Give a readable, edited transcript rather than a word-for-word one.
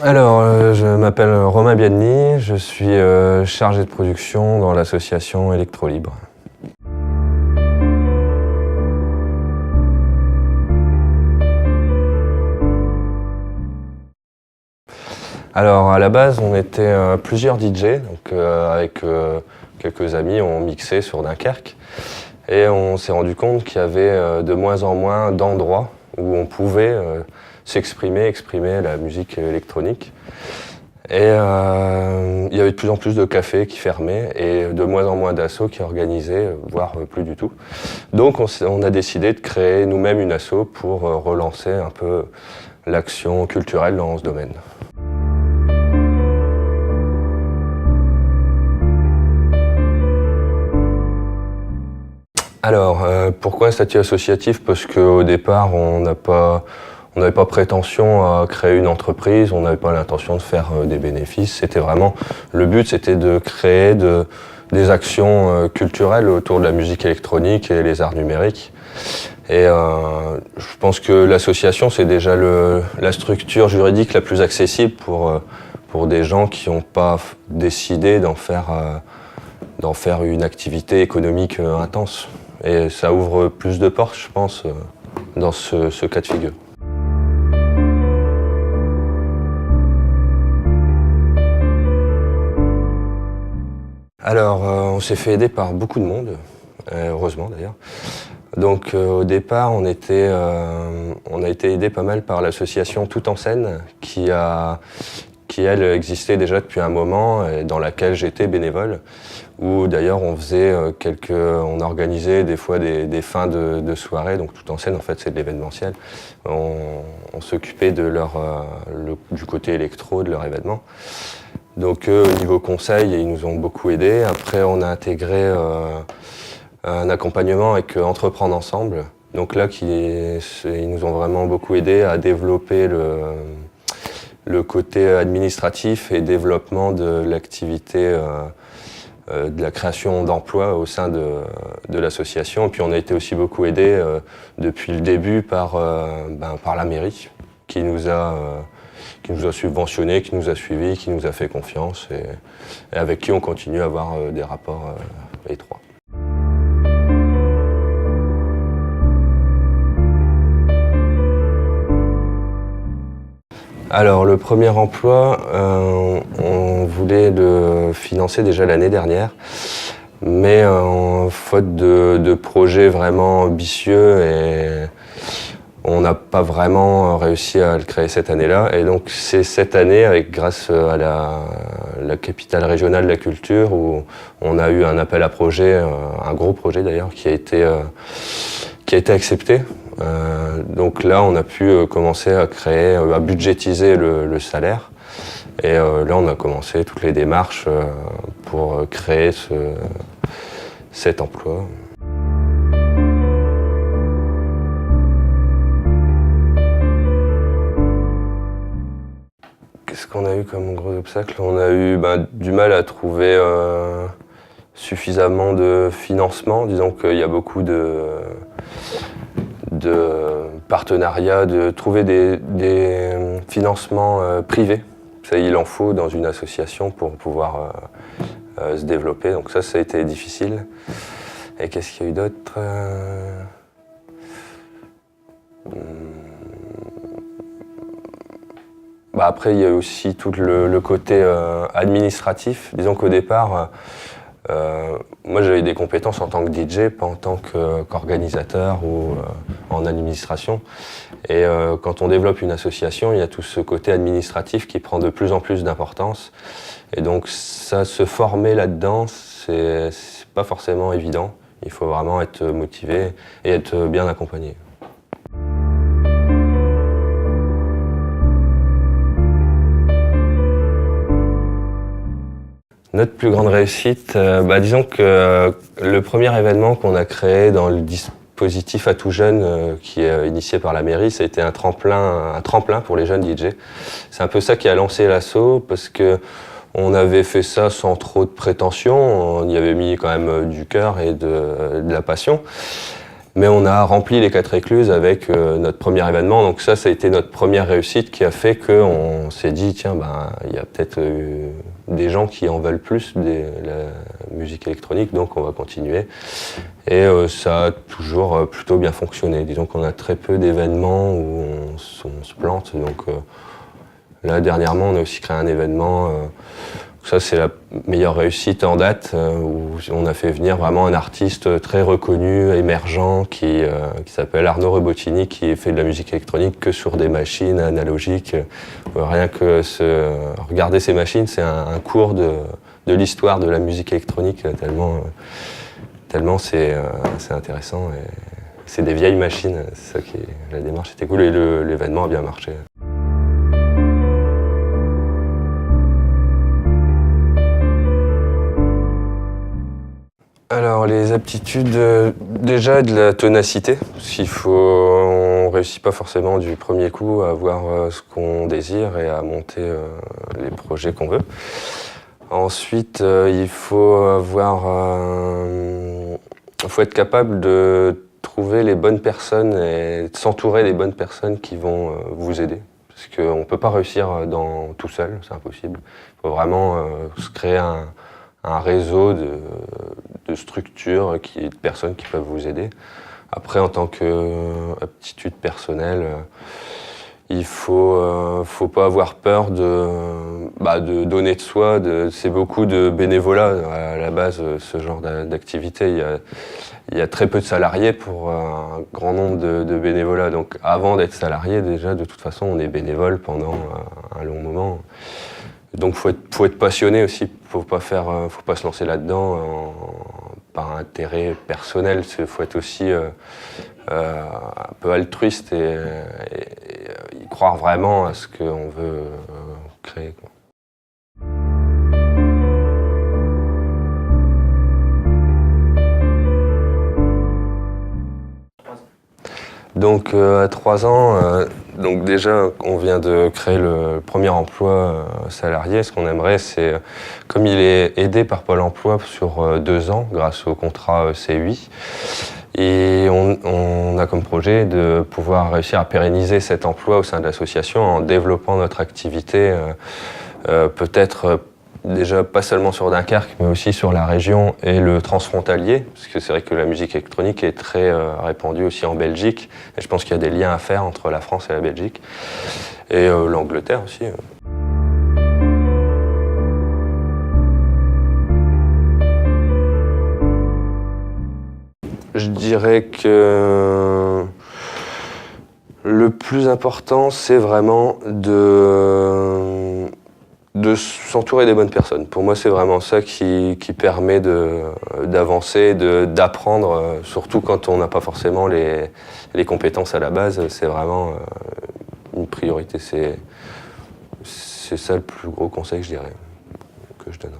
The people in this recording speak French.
Je m'appelle Romain Biadny, je suis chargé de production dans l'association Electrolibre. Alors, à la base, on était plusieurs DJ, donc avec quelques amis, on mixait sur Dunkerque. Et on s'est rendu compte qu'il y avait de moins en moins d'endroits où on pouvait exprimer la musique électronique. Et il y avait de plus en plus de cafés qui fermaient et de moins en moins d'assos qui organisaient, voire plus du tout. Donc on a décidé de créer nous-mêmes une asso pour relancer un peu l'action culturelle dans ce domaine. Pourquoi un statut associatif? Parce qu'au départ, on n'avait pas prétention à créer une entreprise, on n'avait pas l'intention de faire des bénéfices. C'était vraiment, le but c'était de créer des actions culturelles autour de la musique électronique et les arts numériques. Et je pense que l'association c'est déjà la structure juridique la plus accessible pour des gens qui n'ont pas décidé d'en faire une activité économique intense. Et ça ouvre plus de portes, je pense, dans ce cas de figure. On s'est fait aider par beaucoup de monde, heureusement d'ailleurs. Donc au départ, on a été aidé pas mal par l'association Tout en Scène, qui elle existait déjà depuis un moment et dans laquelle j'étais bénévole, où d'ailleurs on organisait des fois des fins de soirée, donc Tout en Scène en fait c'est de l'événementiel. On s'occupait du côté électro de leur événement. Donc au niveau conseil, ils nous ont beaucoup aidés. Après on a intégré un accompagnement avec Entreprendre Ensemble. Donc là ils nous ont vraiment beaucoup aidés à développer le côté administratif et développement de l'activité de la création d'emplois au sein de l'association. Et puis on a été aussi beaucoup aidés depuis le début par la mairie qui nous a subventionnés, qui nous a suivis, qui nous a fait confiance et avec qui on continue à avoir des rapports étroits. Le premier emploi, on voulait le financer déjà l'année dernière, mais faute de projets vraiment ambitieux, et on n'a pas vraiment réussi à le créer cette année-là. Et donc c'est cette année, grâce à la capitale régionale de la culture, où on a eu un appel à projet, un gros projet d'ailleurs, qui a été accepté. Donc là, on a pu commencer à budgétiser le salaire. Et là, on a commencé toutes les démarches pour créer cet emploi. Qu'est-ce qu'on a eu comme gros obstacle? On a eu du mal à trouver suffisamment de financement. Disons qu'il y a beaucoup de partenariats, de trouver des financements privés. Ça, il en faut dans une association pour pouvoir se développer. Donc ça a été difficile. Et qu'est-ce qu'il y a eu d'autre? Après, il y a aussi tout le côté administratif. Disons qu'au départ, moi j'avais des compétences en tant que DJ, pas en tant qu'organisateur ou en administration. Et quand on développe une association, il y a tout ce côté administratif qui prend de plus en plus d'importance. Et donc ça, se former là-dedans, c'est pas forcément évident. Il faut vraiment être motivé et être bien accompagné. Notre plus grande réussite, disons que le premier événement qu'on a créé dans le dispositif à tout jeune qui est initié par la mairie, ça a été un tremplin pour les jeunes DJ. C'est un peu ça qui a lancé l'asso, parce que on avait fait ça sans trop de prétention, on y avait mis quand même du cœur et de la passion. Mais on a rempli les 4 écluses avec notre premier événement. Donc ça a été notre première réussite qui a fait qu'on s'est dit, tiens, il y a peut-être des gens qui en veulent plus de la musique électronique, donc on va continuer. Et ça a toujours plutôt bien fonctionné. Disons qu'on a très peu d'événements où on se plante. Donc là, dernièrement, on a aussi créé un événement. Ça, c'est la meilleure réussite en date, où on a fait venir vraiment un artiste très reconnu, émergent, qui s'appelle Arnaud Rebotini, qui fait de la musique électronique que sur des machines analogiques. Rien que regarder ces machines, c'est un cours de l'histoire de la musique électronique, tellement c'est intéressant. Et c'est des vieilles machines, c'est ça la démarche était cool et l'événement a bien marché. Alors les aptitudes, déjà de la ténacité, parce on ne réussit pas forcément du premier coup à avoir ce qu'on désire et à monter les projets qu'on veut. Ensuite, il faut être capable de trouver les bonnes personnes et de s'entourer des bonnes personnes qui vont vous aider. Parce qu'on ne peut pas réussir tout seul, c'est impossible. Il faut vraiment se créer un réseau de structures, de personnes qui peuvent vous aider. Après, en tant qu'aptitude personnelle, il faut pas avoir peur de donner de soi. C'est beaucoup de bénévolat à la base, ce genre d'activité. Il y a très peu de salariés pour un grand nombre de bénévolats. Donc avant d'être salarié, déjà, de toute façon, on est bénévole pendant un long moment. Donc faut être passionné aussi, faut pas se lancer là-dedans par intérêt personnel. Faut être aussi un peu altruiste et y croire vraiment à ce qu'on veut créer, quoi. Donc à 3 ans, donc déjà on vient de créer le premier emploi salarié. Ce qu'on aimerait, c'est, comme il est aidé par Pôle emploi sur 2 ans grâce au contrat C8, et on a comme projet de pouvoir réussir à pérenniser cet emploi au sein de l'association en développant notre activité, peut-être déjà pas seulement sur Dunkerque, mais aussi sur la région et le transfrontalier, parce que c'est vrai que la musique électronique est très répandue aussi en Belgique, et je pense qu'il y a des liens à faire entre la France et la Belgique, et l'Angleterre aussi. Je dirais que le plus important, c'est vraiment de s'entourer des bonnes personnes. Pour moi, c'est vraiment ça qui permet d'avancer, d'apprendre, surtout quand on n'a pas forcément les compétences à la base. C'est vraiment une priorité. C'est ça le plus gros conseil, je dirais, que je donnerais.